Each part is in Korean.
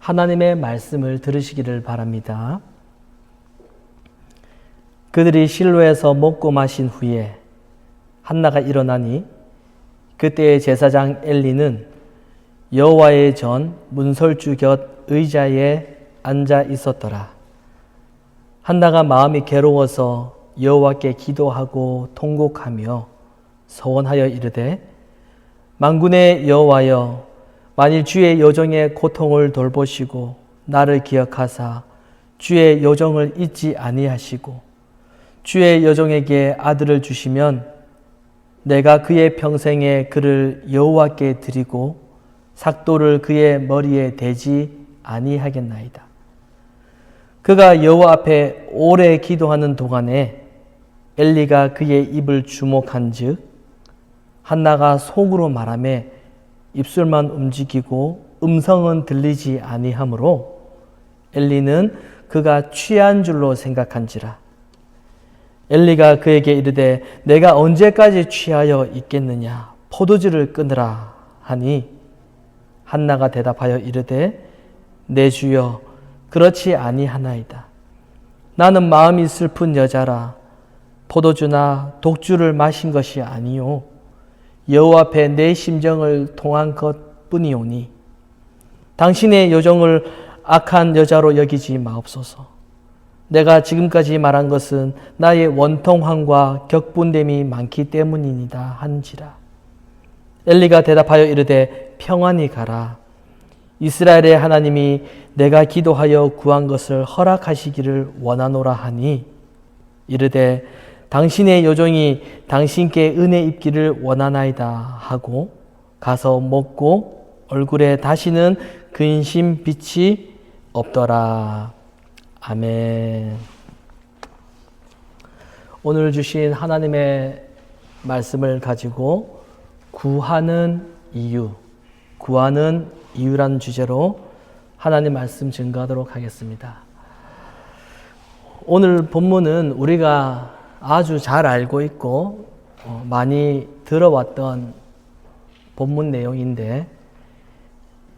하나님의 말씀을 들으시기를 바랍니다. 그들이 실로에서 먹고 마신 후에 한나가 일어나니 그때의 제사장 엘리는 여호와의 전 문설주 곁 의자에 앉아 있었더라. 한나가 마음이 괴로워서 여호와께 기도하고 통곡하며 서원하여 이르되 만군의 여호와여, 만일 주의 여종의 고통을 돌보시고 나를 기억하사 주의 여종을 잊지 아니하시고 주의 여종에게 아들을 주시면 내가 그의 평생에 그를 여호와께 드리고 삭도를 그의 머리에 대지 아니하겠나이다. 그가 여호와 앞에 오래 기도하는 동안에 엘리가 그의 입을 주목한즉 한나가 속으로 말하며 입술만 움직이고 음성은 들리지 아니하므로 엘리는 그가 취한 줄로 생각한지라. 엘리가 그에게 이르되 내가 언제까지 취하여 있겠느냐, 포도주를 끊으라 하니 한나가 대답하여 이르되 내 주여, 그렇지 아니하나이다. 나는 마음이 슬픈 여자라. 포도주나 독주를 마신 것이 아니요 여호와 앞에 내 심정을 통한 것뿐이오니 당신의 여종을 악한 여자로 여기지 마옵소서. 내가 지금까지 말한 것은 나의 원통함과 격분됨이 많기 때문이니다 한지라. 엘리가 대답하여 이르되 평안히 가라. 이스라엘의 하나님이 내가 기도하여 구한 것을 허락하시기를 원하노라 하니 이르되 당신의 여종이 당신께 은혜 입기를 원하나이다 하고 가서 먹고 얼굴에 다시는 근심 빛이 없더라. 아멘. 오늘 주신 하나님의 말씀을 가지고 구하는 이유라는 주제로 하나님 말씀 증거하도록 하겠습니다. 오늘 본문은 우리가 아주 잘 알고 있고 많이 들어왔던 본문 내용인데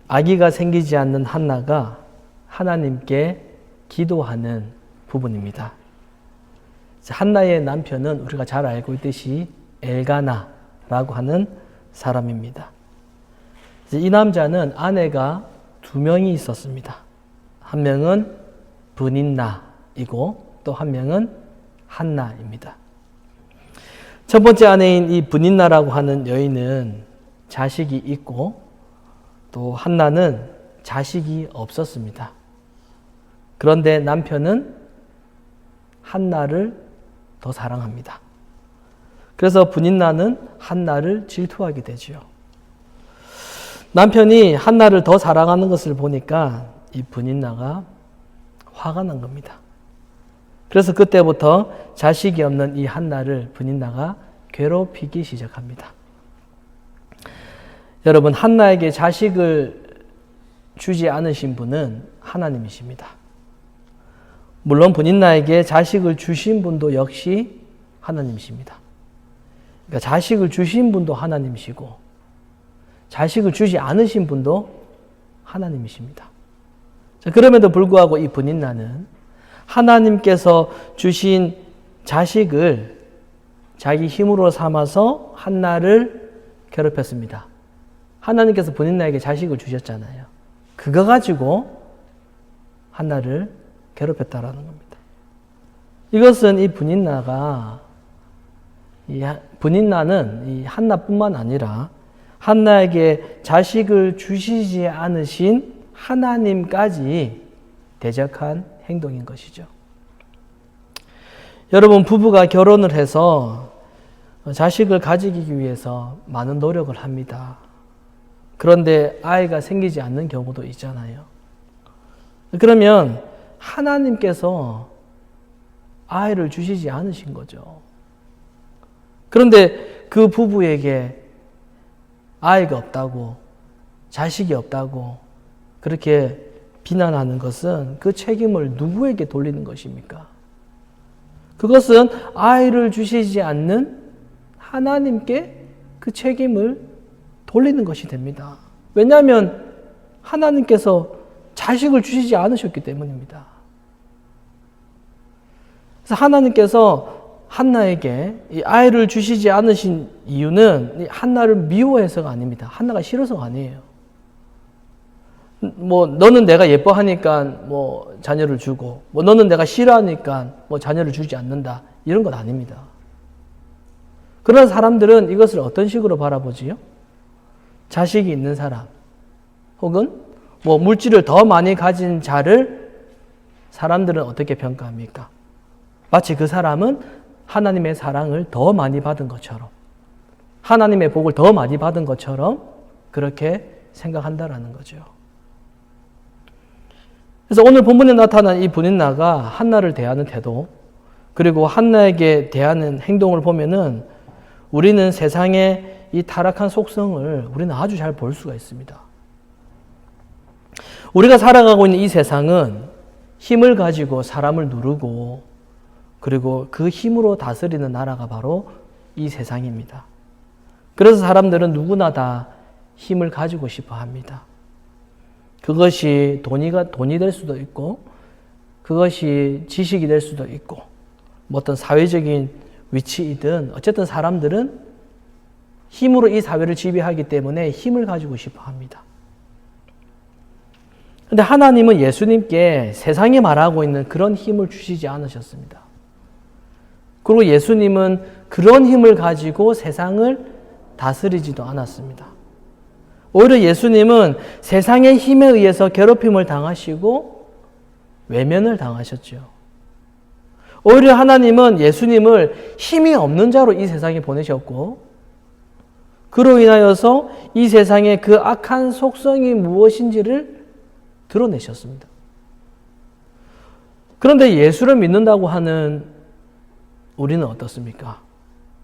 아기가 생기지 않는 한나가 하나님께 기도하는 부분입니다. 한나의 남편은 우리가 잘 알고 있듯이 엘가나라고 하는 사람입니다. 이 남자는 아내가 2명이 있었습니다. 한 명은 브닌나이고 또 한 명은 한나입니다. 첫 번째 아내인 이 브닌나라고 하는 여인은 자식이 있고 또 한나는 자식이 없었습니다. 그런데 남편은 한나를 더 사랑합니다. 그래서 브닌나는 한나를 질투하게 되죠. 남편이 한나를 더 사랑하는 것을 보니까 이 브닌나가 화가 난 겁니다. 그래서 그때부터 자식이 없는 이 한나를 브닌나가 괴롭히기 시작합니다. 여러분, 한나에게 자식을 주지 않으신 분은 하나님이십니다. 물론 브닌나에게 자식을 주신 분도 역시 하나님이십니다. 그러니까 자식을 주신 분도 하나님이시고 자식을 주지 않으신 분도 하나님이십니다. 자, 그럼에도 불구하고 이 브닌나는 하나님께서 주신 자식을 자기 힘으로 삼아서 한나를 괴롭혔습니다. 하나님께서 브닌나에게 자식을 주셨잖아요. 그거 가지고 한나를 괴롭혔다라는 겁니다. 이것은 이 브닌나는 이 한나뿐만 아니라 한나에게 자식을 주시지 않으신 하나님까지 대적한 행동인 것이죠. 여러분, 부부가 결혼을 해서 자식을 가지기 위해서 많은 노력을 합니다. 그런데 아이가 생기지 않는 경우도 있잖아요. 그러면 하나님께서 아이를 주시지 않으신 거죠. 그런데 그 부부에게 아이가 없다고, 자식이 없다고 그렇게 비난하는 것은 그 책임을 누구에게 돌리는 것입니까? 그것은 아이를 주시지 않는 하나님께 그 책임을 돌리는 것이 됩니다. 왜냐하면 하나님께서 자식을 주시지 않으셨기 때문입니다. 그래서 하나님께서 한나에게 이 아이를 주시지 않으신 이유는 한나를 미워해서가 아닙니다. 한나가 싫어서가 아니에요. 뭐 너는 내가 예뻐하니까 뭐 자녀를 주고, 뭐 너는 내가 싫어하니까 뭐 자녀를 주지 않는다, 이런 건 아닙니다. 그런 사람들은 이것을 어떤 식으로 바라보지요? 자식이 있는 사람, 혹은 뭐 물질을 더 많이 가진 자를 사람들은 어떻게 평가합니까? 마치 그 사람은 하나님의 사랑을 더 많이 받은 것처럼, 하나님의 복을 더 많이 받은 것처럼 그렇게 생각한다라는 거죠. 그래서 오늘 본문에 나타난 이 분인나가 한나를 대하는 태도, 그리고 한나에게 대하는 행동을 보면은 우리는 세상의 이 타락한 속성을 우리는 아주 잘 볼 수가 있습니다. 우리가 살아가고 있는 이 세상은 힘을 가지고 사람을 누르고, 그리고 그 힘으로 다스리는 나라가 바로 이 세상입니다. 그래서 사람들은 누구나 다 힘을 가지고 싶어 합니다. 그것이 돈이 될 수도 있고, 그것이 지식이 될 수도 있고, 뭐 어떤 사회적인 위치이든, 어쨌든 사람들은 힘으로 이 사회를 지배하기 때문에 힘을 가지고 싶어 합니다. 그런데 하나님은 예수님께 세상이 말하고 있는 그런 힘을 주시지 않으셨습니다. 그리고 예수님은 그런 힘을 가지고 세상을 다스리지도 않았습니다. 오히려 예수님은 세상의 힘에 의해서 괴롭힘을 당하시고 외면을 당하셨죠. 오히려 하나님은 예수님을 힘이 없는 자로 이 세상에 보내셨고, 그로 인하여서 이 세상의 그 악한 속성이 무엇인지를 드러내셨습니다. 그런데 예수를 믿는다고 하는 우리는 어떻습니까?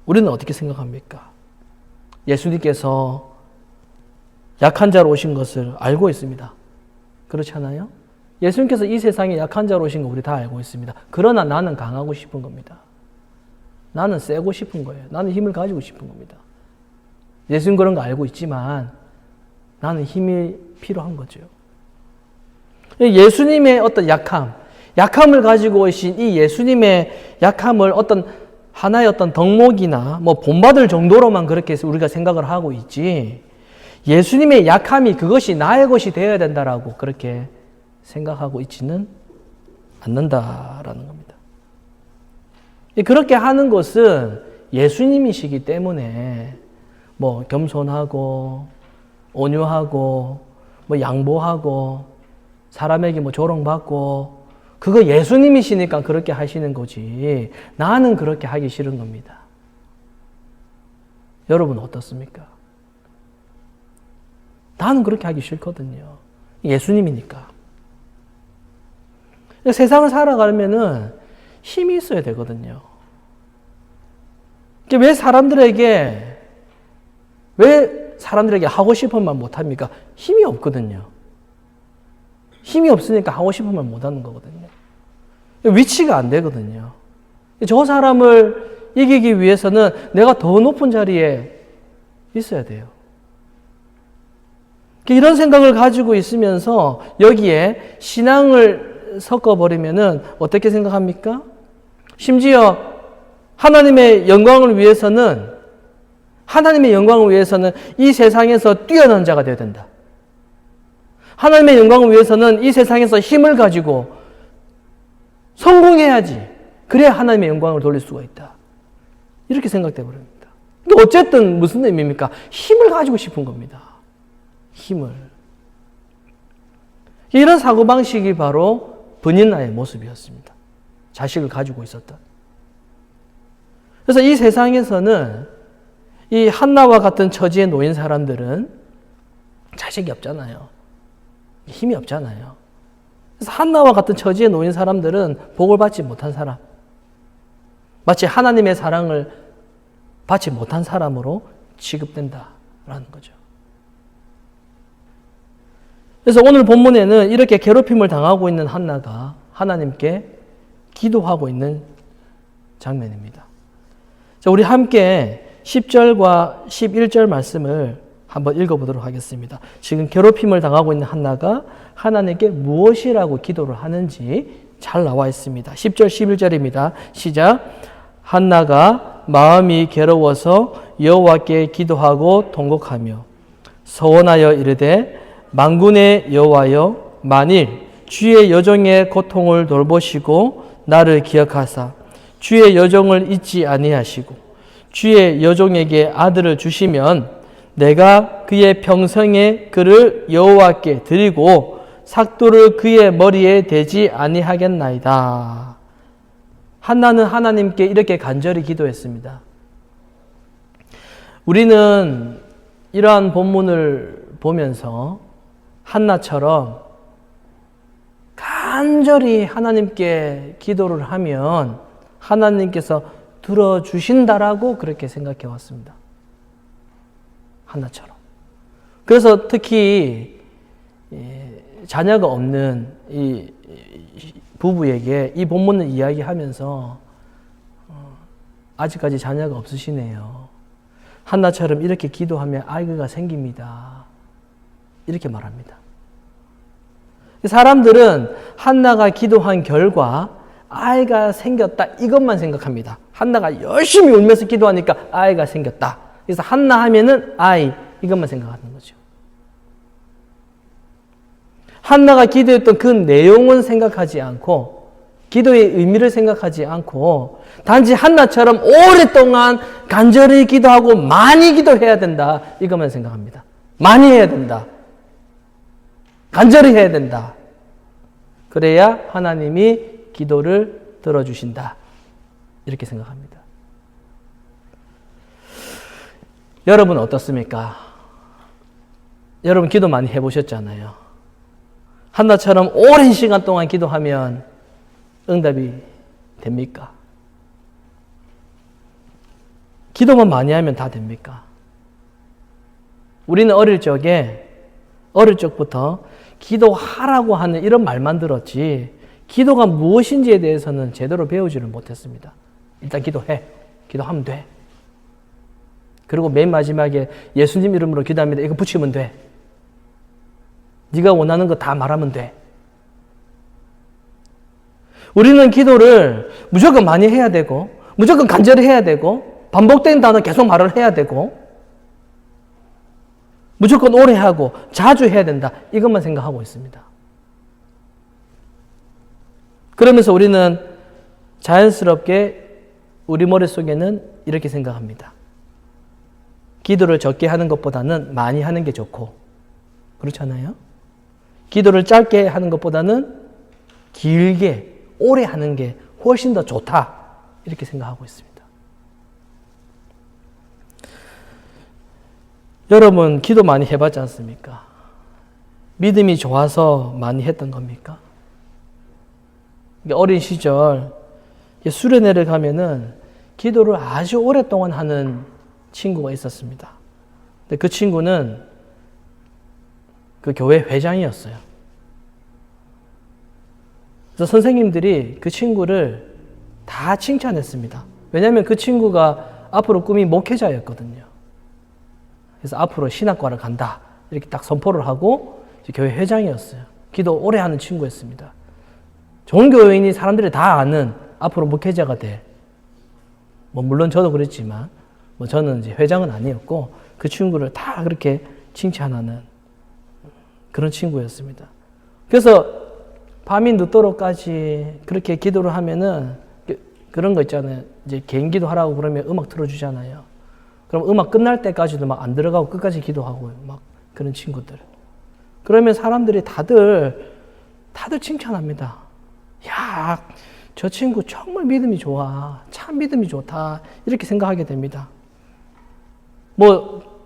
우리는 어떻게 생각합니까? 예수님께서 약한 자로 오신 것을 알고 있습니다. 그렇지 않아요? 예수님께서 이 세상에 약한 자로 오신 거 우리 다 알고 있습니다. 그러나 나는 강하고 싶은 겁니다. 나는 세고 싶은 거예요. 나는 힘을 가지고 싶은 겁니다. 예수님 그런 거 알고 있지만 나는 힘이 필요한 거죠. 예수님의 어떤 약함을 가지고 오신 이 예수님의 약함을 어떤 하나의 어떤 덕목이나 뭐 본받을 정도로만 그렇게 우리가 생각을 하고 있지, 예수님의 약함이 그것이 나의 것이 되어야 된다라고 그렇게 생각하고 있지는 않는다라는 겁니다. 그렇게 하는 것은 예수님이시기 때문에 뭐 겸손하고 온유하고 뭐 양보하고 사람에게 뭐 조롱받고, 그거 예수님이시니까 그렇게 하시는 거지, 나는 그렇게 하기 싫은 겁니다. 여러분 어떻습니까? 나는 그렇게 하기 싫거든요. 예수님이니까. 세상을 살아가려면은 힘이 있어야 되거든요. 왜 사람들에게 하고 싶은 말 못합니까? 힘이 없거든요. 힘이 없으니까 하고 싶은 말 못하는 거거든요. 위치가 안 되거든요. 저 사람을 이기기 위해서는 내가 더 높은 자리에 있어야 돼요. 이런 생각을 가지고 있으면서 여기에 신앙을 섞어버리면은 어떻게 생각합니까? 심지어 하나님의 영광을 위해서는 이 세상에서 뛰어난 자가 되어야 된다. 하나님의 영광을 위해서는 이 세상에서 힘을 가지고 성공해야지. 그래야 하나님의 영광을 돌릴 수가 있다. 이렇게 생각돼 버립니다. 어쨌든 무슨 의미입니까? 힘을 가지고 싶은 겁니다. 힘을. 이런 사고방식이 바로 분인나의 모습이었습니다. 자식을 가지고 있었던. 그래서 이 세상에서는 이 한나와 같은 처지에 놓인 사람들은 자식이 없잖아요. 힘이 없잖아요. 그래서 한나와 같은 처지에 놓인 사람들은 복을 받지 못한 사람, 마치 하나님의 사랑을 받지 못한 사람으로 취급된다라는 거죠. 그래서 오늘 본문에는 이렇게 괴롭힘을 당하고 있는 한나가 하나님께 기도하고 있는 장면입니다. 자, 우리 함께 10절과 11절 말씀을 한번 읽어보도록 하겠습니다. 지금 괴롭힘을 당하고 있는 한나가 하나님께 무엇이라고 기도를 하는지 잘 나와 있습니다. 10절 11절입니다. 시작. 한나가 마음이 괴로워서 여호와께 기도하고 통곡하며 서원하여 이르되 만군의 여호와여 만일 주의 여종의 고통을 돌보시고 나를 기억하사 주의 여종을 잊지 아니하시고 주의 여종에게 아들을 주시면 내가 그의 평생에 그를 여호와께 드리고 삭도를 그의 머리에 대지 아니하겠나이다. 한나는 하나님께 이렇게 간절히 기도했습니다. 우리는 이러한 본문을 보면서 한나처럼 간절히 하나님께 기도를 하면 하나님께서 들어주신다라고 그렇게 생각해 왔습니다. 한나처럼. 그래서 특히 자녀가 없는 이 부부에게 이 본문을 이야기하면서 아직까지 자녀가 없으시네요. 한나처럼 이렇게 기도하면 아이가 생깁니다. 이렇게 말합니다. 사람들은 한나가 기도한 결과 아이가 생겼다 이것만 생각합니다. 한나가 열심히 울면서 기도하니까 아이가 생겼다. 그래서 한나 하면은 아이 이것만 생각하는 거죠. 한나가 기도했던 그 내용은 생각하지 않고 기도의 의미를 생각하지 않고 단지 한나처럼 오랫동안 간절히 기도하고 많이 기도해야 된다 이것만 생각합니다. 많이 해야 된다. 간절히 해야 된다. 그래야 하나님이 기도를 들어주신다. 이렇게 생각합니다. 여러분 어떻습니까? 여러분 기도 많이 해보셨잖아요. 한나처럼 오랜 시간 동안 기도하면 응답이 됩니까? 기도만 많이 하면 다 됩니까? 우리는 어릴 적부터 기도하라고 하는 이런 말만 들었지 기도가 무엇인지에 대해서는 제대로 배우지를 못했습니다. 일단 기도해. 기도하면 돼. 그리고 맨 마지막에 예수님 이름으로 기도합니다. 이거 붙이면 돼. 네가 원하는 거 다 말하면 돼. 우리는 기도를 무조건 많이 해야 되고 무조건 간절히 해야 되고 반복된 단어 계속 말을 해야 되고 무조건 오래 하고 자주 해야 된다. 이것만 생각하고 있습니다. 그러면서 우리는 자연스럽게 우리 머릿속에는 이렇게 생각합니다. 기도를 적게 하는 것보다는 많이 하는 게 좋고 그렇잖아요? 기도를 짧게 하는 것보다는 길게 오래 하는 게 훨씬 더 좋다. 이렇게 생각하고 있습니다. 여러분 기도 많이 해봤지 않습니까? 믿음이 좋아서 많이 했던 겁니까? 어린 시절 수련회를 가면은 기도를 아주 오랫동안 하는 친구가 있었습니다. 근데 그 친구는 그 교회 회장이었어요. 그래서 선생님들이 그 친구를 다 칭찬했습니다. 왜냐하면 그 친구가 앞으로 꿈이 목회자였거든요. 그래서 앞으로 신학과를 간다. 이렇게 딱 선포를 하고 교회 회장이었어요. 기도 오래 하는 친구였습니다. 종교인이 사람들이 다 아는 앞으로 목회자가 될. 물론 저도 그랬지만 저는 이제 회장은 아니었고 그 친구를 다 그렇게 칭찬하는 그런 친구였습니다. 그래서 밤이 늦도록까지 그렇게 기도를 하면은 그런 거 있잖아요. 이제 개인 기도하라고 그러면 음악 틀어주잖아요. 그럼 음악 끝날 때까지도 막 안 들어가고 끝까지 기도하고 막 그런 친구들. 그러면 사람들이 다들 칭찬합니다. 야, 저 친구 정말 믿음이 좋아. 참 믿음이 좋다. 이렇게 생각하게 됩니다.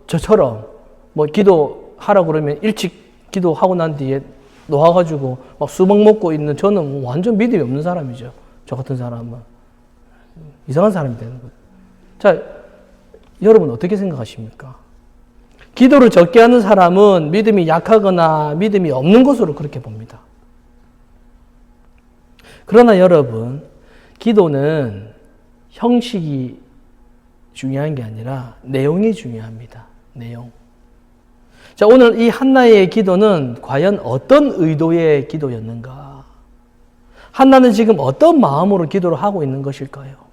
저처럼 기도하라고 그러면 일찍 기도하고 난 뒤에 놓아가지고 막 수박 먹고 있는 저는 완전 믿음이 없는 사람이죠. 저 같은 사람은. 이상한 사람이 되는 거예요. 자, 여러분 어떻게 생각하십니까? 기도를 적게 하는 사람은 믿음이 약하거나 믿음이 없는 것으로 그렇게 봅니다. 그러나 여러분, 기도는 형식이 중요한 게 아니라 내용이 중요합니다. 내용. 자, 오늘 이 한나의 기도는 과연 어떤 의도의 기도였는가? 한나는 지금 어떤 마음으로 기도를 하고 있는 것일까요?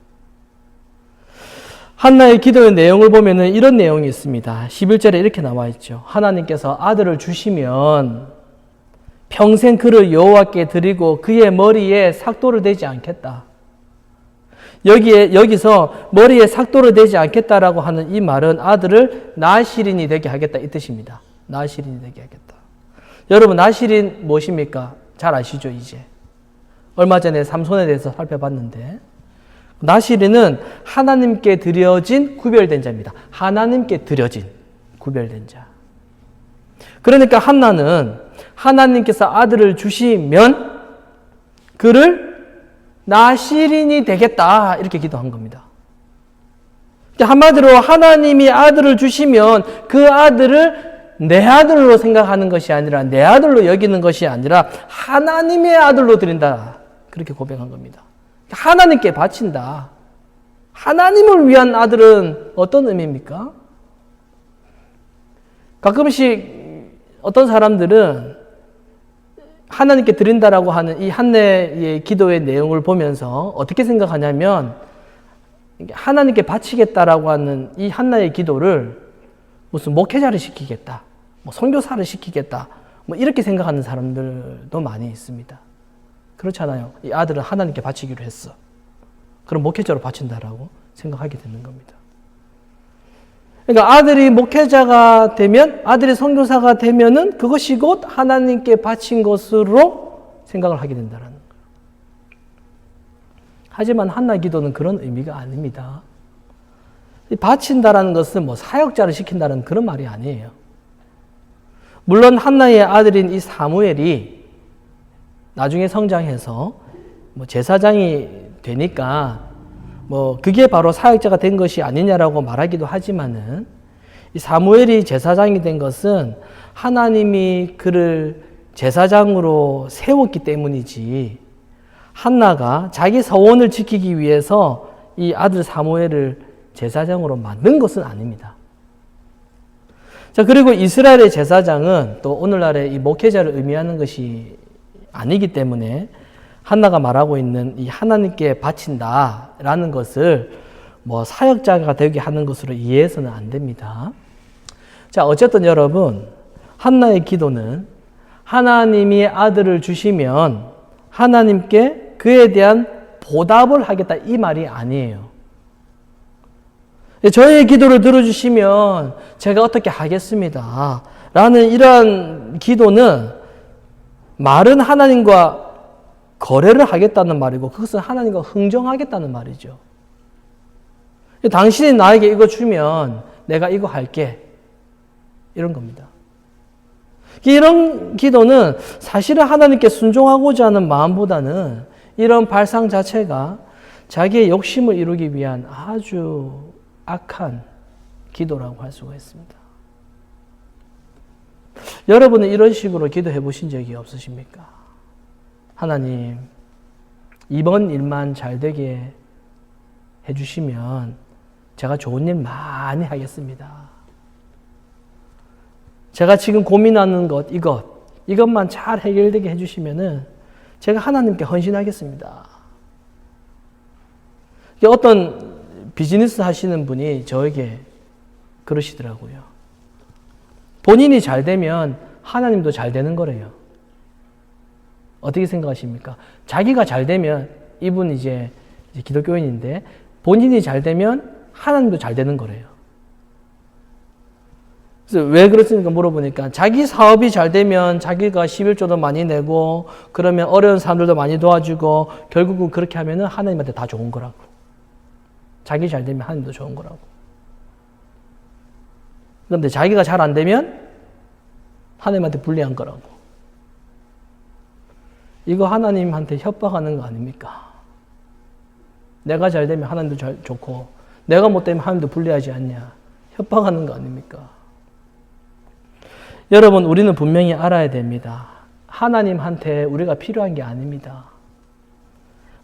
한나의 기도의 내용을 보면은 이런 내용이 있습니다. 11절에 이렇게 나와 있죠. 하나님께서 아들을 주시면 평생 그를 여호와께 드리고 그의 머리에 삭도를 대지 않겠다. 여기서 머리에 삭도를 대지 않겠다라고 하는 이 말은 아들을 나시린이 되게 하겠다 이 뜻입니다. 나시린이 되게 하겠다. 여러분, 나시린 무엇입니까? 잘 아시죠, 이제. 얼마 전에 삼손에 대해서 살펴봤는데, 나시린은 하나님께 드려진 구별된 자입니다. 하나님께 드려진 구별된 자. 그러니까 한나는 하나님께서 아들을 주시면 그를 나시린이 되겠다 이렇게 기도한 겁니다. 한마디로 하나님이 아들을 주시면 그 아들을 내 아들로 생각하는 것이 아니라 내 아들로 여기는 것이 아니라 하나님의 아들로 드린다 그렇게 고백한 겁니다. 하나님께 바친다. 하나님을 위한 아들은 어떤 의미입니까? 가끔씩 어떤 사람들은 하나님께 드린다라고 하는 이 한나의 기도의 내용을 보면서 어떻게 생각하냐면 하나님께 바치겠다라고 하는 이 한나의 기도를 무슨 목회자를 시키겠다, 뭐 선교사를 시키겠다, 뭐 이렇게 생각하는 사람들도 많이 있습니다. 그렇잖아요. 이 아들은 하나님께 바치기로 했어. 그럼 목회자로 바친다라고 생각하게 되는 겁니다. 그러니까 아들이 목회자가 되면, 아들이 선교사가 되면은 그것이 곧 하나님께 바친 것으로 생각을 하게 된다는 거예요. 하지만 한나 기도는 그런 의미가 아닙니다. 바친다라는 것은 뭐 사역자를 시킨다는 그런 말이 아니에요. 물론 한나의 아들인 이 사무엘이 나중에 성장해서 뭐 제사장이 되니까 뭐 그게 바로 사역자가 된 것이 아니냐라고 말하기도 하지만은 이 사무엘이 제사장이 된 것은 하나님이 그를 제사장으로 세웠기 때문이지 한나가 자기 서원을 지키기 위해서 이 아들 사무엘을 제사장으로 만든 것은 아닙니다. 자, 그리고 이스라엘의 제사장은 또 오늘날의 이 목회자를 의미하는 것이 아니기 때문에 한나가 말하고 있는 이 하나님께 바친다라는 것을 뭐 사역자가 되게 하는 것으로 이해해서는 안 됩니다. 자, 어쨌든 여러분, 한나의 기도는 하나님이 아들을 주시면 하나님께 그에 대한 보답을 하겠다 이 말이 아니에요. 저의 기도를 들어주시면 제가 어떻게 하겠습니다. 라는 이러한 기도는 말은 하나님과 거래를 하겠다는 말이고 그것은 하나님과 흥정하겠다는 말이죠. 당신이 나에게 이거 주면 내가 이거 할게. 이런 겁니다. 이런 기도는 사실은 하나님께 순종하고자 하는 마음보다는 이런 발상 자체가 자기의 욕심을 이루기 위한 아주 악한 기도라고 할 수가 있습니다. 여러분은 이런 식으로 기도해 보신 적이 없으십니까? 하나님, 이번 일만 잘 되게 해주시면 제가 좋은 일 많이 하겠습니다. 제가 지금 고민하는 것, 이것만 잘 해결되게 해주시면은 제가 하나님께 헌신하겠습니다. 어떤 비즈니스 하시는 분이 저에게 그러시더라고요. 본인이 잘 되면 하나님도 잘 되는 거래요. 어떻게 생각하십니까? 자기가 잘 되면, 이분 이제 기독교인인데, 본인이 잘 되면 하나님도 잘 되는 거래요. 그래서 왜 그렇습니까? 물어보니까 자기 사업이 잘 되면 자기가 11조도 많이 내고, 그러면 어려운 사람들도 많이 도와주고, 결국은 그렇게 하면은 하나님한테 다 좋은 거라고. 자기 잘 되면 하나님도 좋은 거라고. 그런데 자기가 잘 안 되면 하나님한테 불리한 거라고. 이거 하나님한테 협박하는 거 아닙니까? 내가 잘 되면 하나님도 좋고 내가 못 되면 하나님도 불리하지 않냐. 협박하는 거 아닙니까? 여러분, 우리는 분명히 알아야 됩니다. 하나님한테 우리가 필요한 게 아닙니다.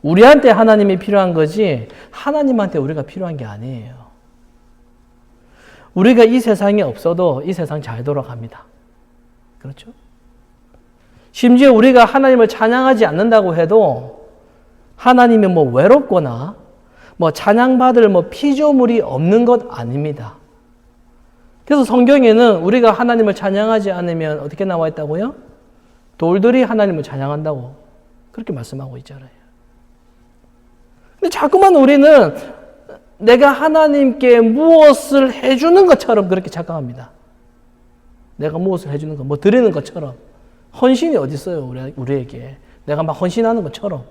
우리한테 하나님이 필요한 거지 하나님한테 우리가 필요한 게 아니에요. 우리가 이 세상에 없어도 이 세상 잘 돌아갑니다. 그렇죠? 심지어 우리가 하나님을 찬양하지 않는다고 해도 하나님이 뭐 외롭거나 뭐 찬양받을 뭐 피조물이 없는 것 아닙니다. 그래서 성경에는 우리가 하나님을 찬양하지 않으면 어떻게 나와 있다고요? 돌들이 하나님을 찬양한다고 그렇게 말씀하고 있잖아요. 근데 자꾸만 우리는 내가 하나님께 무엇을 해주는 것처럼 그렇게 착각합니다. 내가 무엇을 해주는 것, 뭐 드리는 것처럼. 헌신이 어디 있어요, 우리에게. 내가 막 헌신하는 것처럼.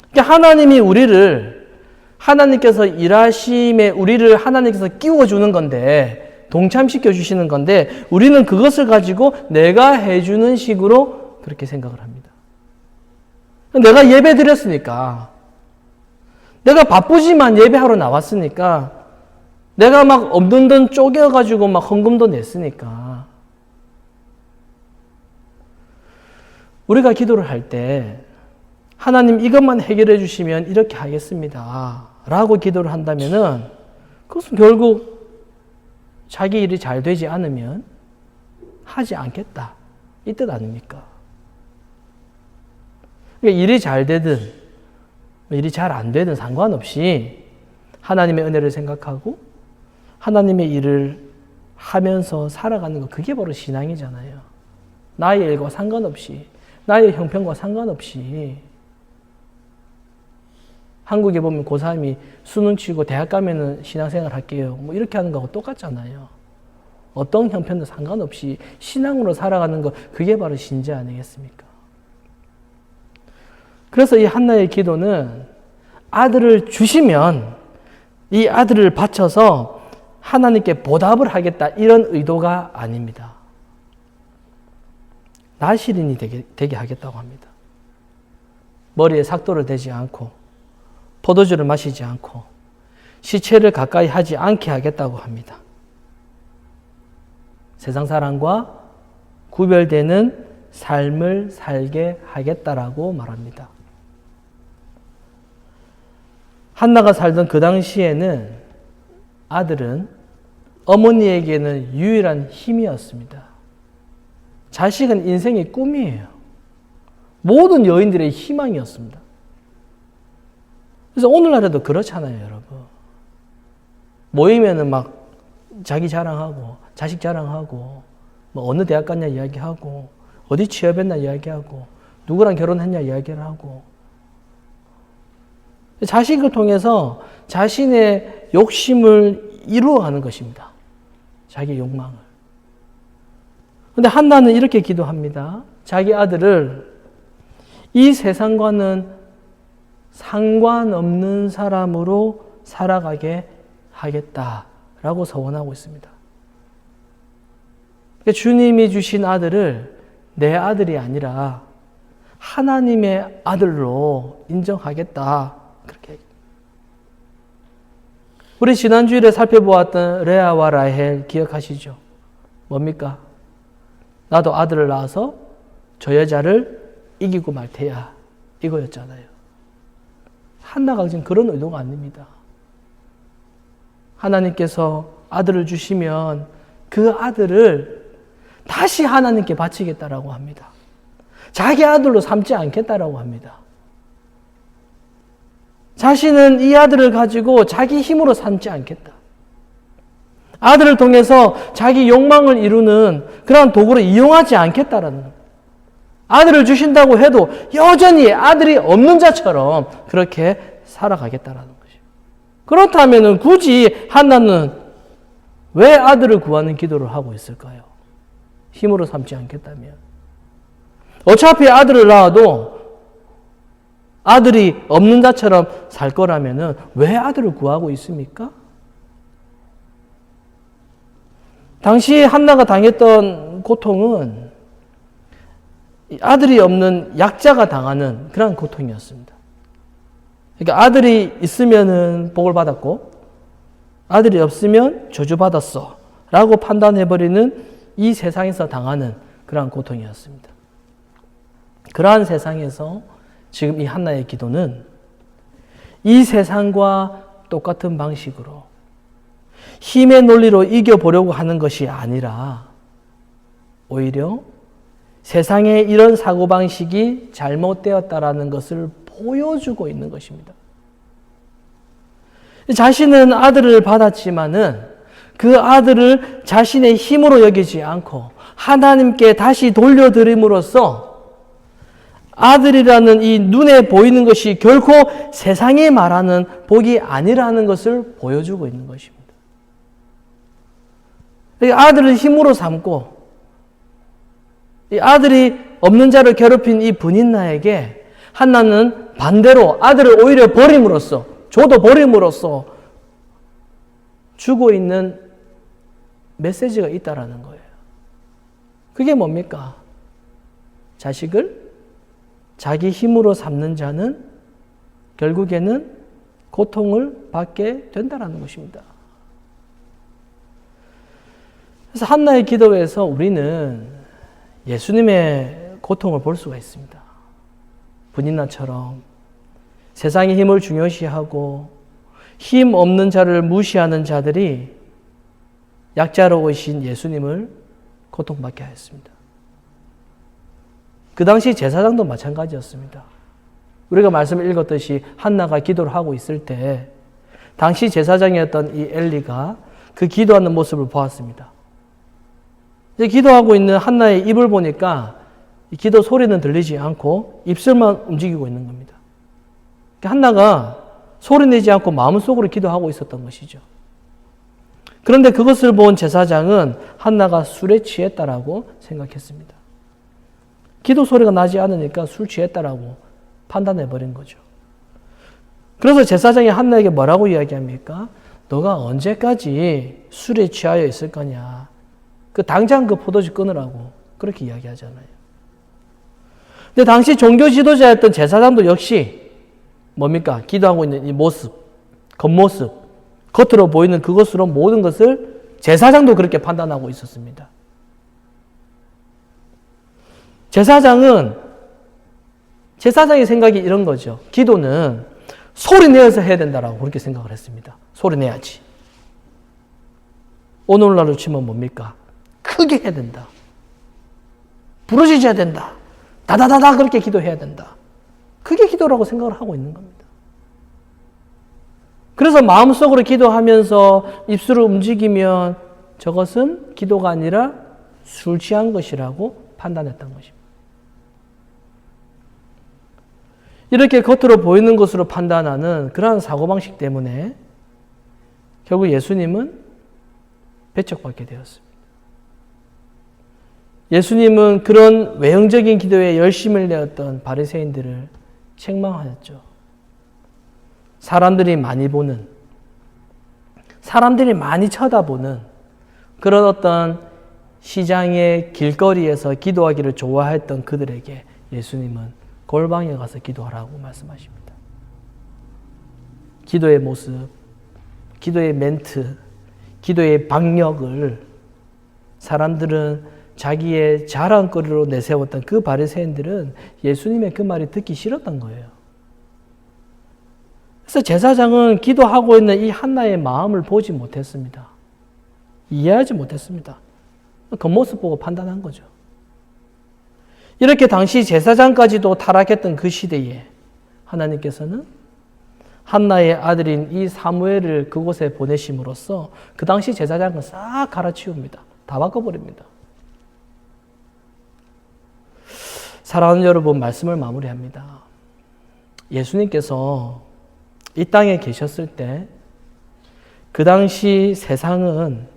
그러니까 하나님이 우리를, 하나님께서 일하심에 우리를 하나님께서 끼워주는 건데, 동참시켜 주시는 건데, 우리는 그것을 가지고 내가 해주는 식으로 그렇게 생각을 합니다. 내가 예배 드렸으니까, 내가 바쁘지만 예배하러 나왔으니까, 내가 막 없는 돈 쪼개가지고 막 헌금도 냈으니까, 우리가 기도를 할 때 하나님 이것만 해결해 주시면 이렇게 하겠습니다 라고 기도를 한다면은 그것은 결국 자기 일이 잘 되지 않으면 하지 않겠다 이 뜻 아닙니까? 그러니까 일이 잘 되든 일이 잘 안 되든 상관없이 하나님의 은혜를 생각하고 하나님의 일을 하면서 살아가는 거 그게 바로 신앙이잖아요. 나의 일과 상관없이 나의 형편과 상관없이 한국에 보면 고3이 수능 치고 대학 가면은 신앙생활 할게요. 뭐 이렇게 하는 거하고 똑같잖아요. 어떤 형편도 상관없이 신앙으로 살아가는 거 그게 바로 신자 아니겠습니까? 그래서 이 한나의 기도는 아들을 주시면 이 아들을 바쳐서 하나님께 보답을 하겠다 이런 의도가 아닙니다. 나시린이 되게 하겠다고 합니다. 머리에 삭도를 대지 않고 포도주를 마시지 않고 시체를 가까이 하지 않게 하겠다고 합니다. 세상 사람과 구별되는 삶을 살게 하겠다라고 말합니다. 한나가 살던 그 당시에는 아들은 어머니에게는 유일한 힘이었습니다. 자식은 인생의 꿈이에요. 모든 여인들의 희망이었습니다. 그래서 오늘날에도 그렇잖아요, 여러분. 모이면은 막 자기 자랑하고, 자식 자랑하고, 뭐 어느 대학 갔냐 이야기하고, 어디 취업했냐 이야기하고, 누구랑 결혼했냐 이야기를 하고. 자식을 통해서 자신의 욕심을 이루어가는 것입니다. 자기의 욕망을. 근데 한나는 이렇게 기도합니다. 자기 아들을 이 세상과는 상관없는 사람으로 살아가게 하겠다라고 서원하고 있습니다. 그러니까 주님이 주신 아들을 내 아들이 아니라 하나님의 아들로 인정하겠다. 그렇게 우리 지난주일에 살펴보았던 레아와 라헬 기억하시죠? 뭡니까? 나도 아들을 낳아서 저 여자를 이기고 말 테야. 이거였잖아요. 한나가 지금 그런 의도가 아닙니다. 하나님께서 아들을 주시면 그 아들을 다시 하나님께 바치겠다라고 합니다. 자기 아들로 삼지 않겠다라고 합니다. 자신은 이 아들을 가지고 자기 힘으로 삼지 않겠다. 아들을 통해서 자기 욕망을 이루는 그러한 도구로 이용하지 않겠다라는 겁니다. 아들을 주신다고 해도 여전히 아들이 없는 자처럼 그렇게 살아가겠다라는 것이죠. 그렇다면 굳이 한나는 왜 아들을 구하는 기도를 하고 있을까요? 힘으로 삼지 않겠다면. 어차피 아들을 낳아도 아들이 없는 자처럼 살 거라면 왜 아들을 구하고 있습니까? 당시 한나가 당했던 고통은 아들이 없는 약자가 당하는 그런 고통이었습니다. 그러니까 아들이 있으면 복을 받았고 아들이 없으면 저주받았어 라고 판단해버리는 이 세상에서 당하는 그러한 고통이었습니다. 그러한 세상에서 지금 이 한나의 기도는 이 세상과 똑같은 방식으로 힘의 논리로 이겨보려고 하는 것이 아니라 오히려 세상의 이런 사고방식이 잘못되었다라는 것을 보여주고 있는 것입니다. 자신은 아들을 받았지만은 그 아들을 자신의 힘으로 여기지 않고 하나님께 다시 돌려드림으로써 아들이라는 이 눈에 보이는 것이 결코 세상이 말하는 복이 아니라는 것을 보여주고 있는 것입니다. 아들을 힘으로 삼고 이 아들이 없는 자를 괴롭힌 이 분인나에게 한나는 반대로 아들을 오히려 버림으로써 줘도 버림으로써 주고 있는 메시지가 있다라는 거예요. 그게 뭡니까? 자식을 자기 힘으로 삼는 자는 결국에는 고통을 받게 된다는 것입니다. 그래서 한나의 기도에서 우리는 예수님의 고통을 볼 수가 있습니다. 분인나처럼 세상의 힘을 중요시하고 힘 없는 자를 무시하는 자들이 약자로 오신 예수님을 고통받게 하였습니다. 그 당시 제사장도 마찬가지였습니다. 우리가 말씀을 읽었듯이 한나가 기도를 하고 있을 때 당시 제사장이었던 이 엘리가 그 기도하는 모습을 보았습니다. 이제 기도하고 있는 한나의 입을 보니까 이 기도 소리는 들리지 않고 입술만 움직이고 있는 겁니다. 한나가 소리내지 않고 마음속으로 기도하고 있었던 것이죠. 그런데 그것을 본 제사장은 한나가 술에 취했다라고 생각했습니다. 기도 소리가 나지 않으니까 술 취했다라고 판단해버린 거죠. 그래서 제사장이 한나에게 뭐라고 이야기합니까? 너가 언제까지 술에 취하여 있을 거냐. 당장 그 포도주 끊으라고 그렇게 이야기하잖아요. 근데 당시 종교 지도자였던 제사장도 역시 뭡니까? 기도하고 있는 이 모습, 겉모습, 겉으로 보이는 그것으로 모든 것을 제사장도 그렇게 판단하고 있었습니다. 제사장의 생각이 이런 거죠. 기도는 소리 내어서 해야 된다라고 그렇게 생각을 했습니다. 소리 내야지. 오늘날로 치면 뭡니까? 크게 해야 된다. 부르짖어야 된다. 다다다다 그렇게 기도해야 된다. 그게 기도라고 생각을 하고 있는 겁니다. 그래서 마음속으로 기도하면서 입술을 움직이면 저것은 기도가 아니라 술 취한 것이라고 판단했던 것입니다. 이렇게 겉으로 보이는 것으로 판단하는 그러한 사고방식 때문에 결국 예수님은 배척받게 되었습니다. 예수님은 그런 외형적인 기도에 열심을 내었던 바리새인들을 책망하였죠. 사람들이 많이 보는, 사람들이 많이 쳐다보는 그런 어떤 시장의 길거리에서 기도하기를 좋아했던 그들에게 예수님은 골방에 가서 기도하라고 말씀하십니다. 기도의 모습, 기도의 멘트, 기도의 박력을 사람들은 자기의 자랑거리로 내세웠던 그 바리새인들은 예수님의 그 말이 듣기 싫었던 거예요. 그래서 제사장은 기도하고 있는 이 한나의 마음을 보지 못했습니다. 이해하지 못했습니다. 겉모습 보고 판단한 거죠. 이렇게 당시 제사장까지도 타락했던 그 시대에 하나님께서는 한나의 아들인 이 사무엘을 그곳에 보내심으로써 그 당시 제사장은 싹 갈아치웁니다. 다 바꿔버립니다. 사랑하는 여러분, 말씀을 마무리합니다. 예수님께서 이 땅에 계셨을 때 그 당시 세상은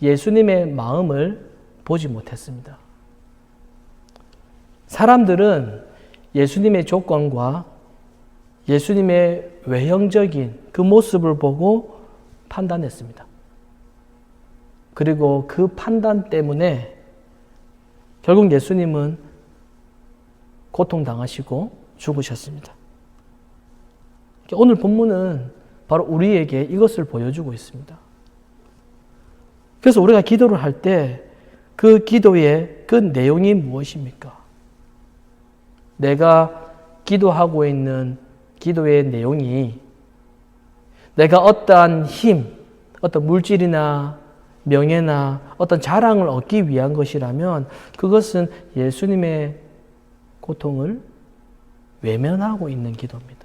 예수님의 마음을 보지 못했습니다. 사람들은 예수님의 조건과 예수님의 외형적인 그 모습을 보고 판단했습니다. 그리고 그 판단 때문에 결국 예수님은 고통당하시고 죽으셨습니다. 오늘 본문은 바로 우리에게 이것을 보여주고 있습니다. 그래서 우리가 기도를 할 때 그 기도의 그 내용이 무엇입니까? 내가 기도하고 있는 기도의 내용이 내가 어떠한 힘, 어떤 물질이나 명예나 어떤 자랑을 얻기 위한 것이라면 그것은 예수님의 고통을 외면하고 있는 기도입니다.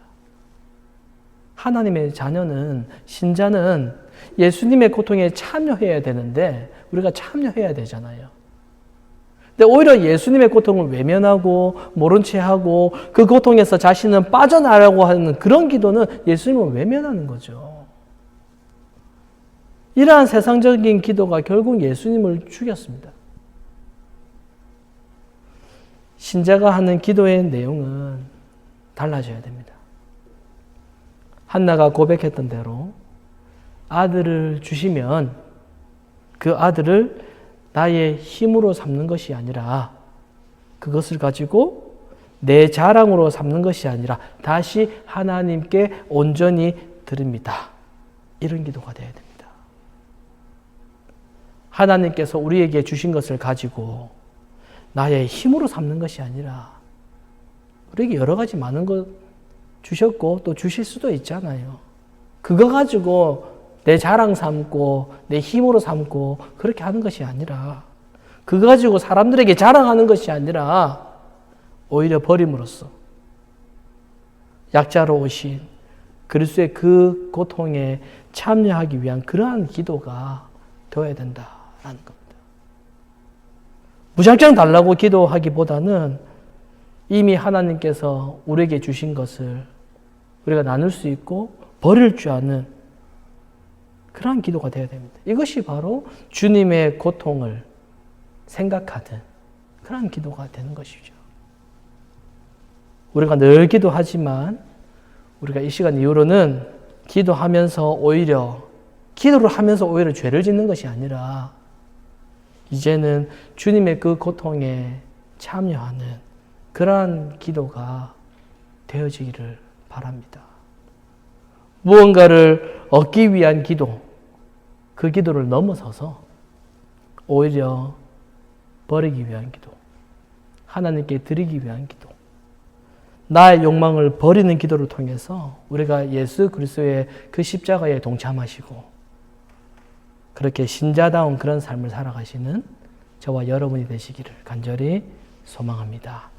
하나님의 자녀는, 신자는 예수님의 고통에 참여해야 되는데 우리가 참여해야 되잖아요. 근데 오히려 예수님의 고통을 외면하고 모른 채하고 그 고통에서 자신은 빠져나가려고 하는 그런 기도는 예수님을 외면하는 거죠. 이러한 세상적인 기도가 결국 예수님을 죽였습니다. 신자가 하는 기도의 내용은 달라져야 됩니다. 한나가 고백했던 대로 아들을 주시면 그 아들을 나의 힘으로 삼는 것이 아니라 그것을 가지고 내 자랑으로 삼는 것이 아니라 다시 하나님께 온전히 드립니다. 이런 기도가 되어야 됩니다. 하나님께서 우리에게 주신 것을 가지고 나의 힘으로 삼는 것이 아니라 우리에게 여러 가지 많은 것 주셨고 또 주실 수도 있잖아요. 그거 가지고 내 자랑 삼고 내 힘으로 삼고 그렇게 하는 것이 아니라 그거 가지고 사람들에게 자랑하는 것이 아니라 오히려 버림으로써 약자로 오신 그리스도의 그 고통에 참여하기 위한 그러한 기도가 되어야 된다라는 겁니다. 무작정 달라고 기도하기보다는 이미 하나님께서 우리에게 주신 것을 우리가 나눌 수 있고 버릴 줄 아는 그러한 기도가 되어야 됩니다. 이것이 바로 주님의 고통을 생각하는 그러한 기도가 되는 것이죠. 우리가 늘 기도하지만 우리가 이 시간 이후로는 기도를 하면서 오히려 죄를 짓는 것이 아니라 이제는 주님의 그 고통에 참여하는 그러한 기도가 되어지기를 바랍니다. 무언가를 얻기 위한 기도, 그 기도를 넘어서서 오히려 버리기 위한 기도, 하나님께 드리기 위한 기도, 나의 욕망을 버리는 기도를 통해서 우리가 예수 그리스도의 그 십자가에 동참하시고 그렇게 신자다운 그런 삶을 살아가시는 저와 여러분이 되시기를 간절히 소망합니다.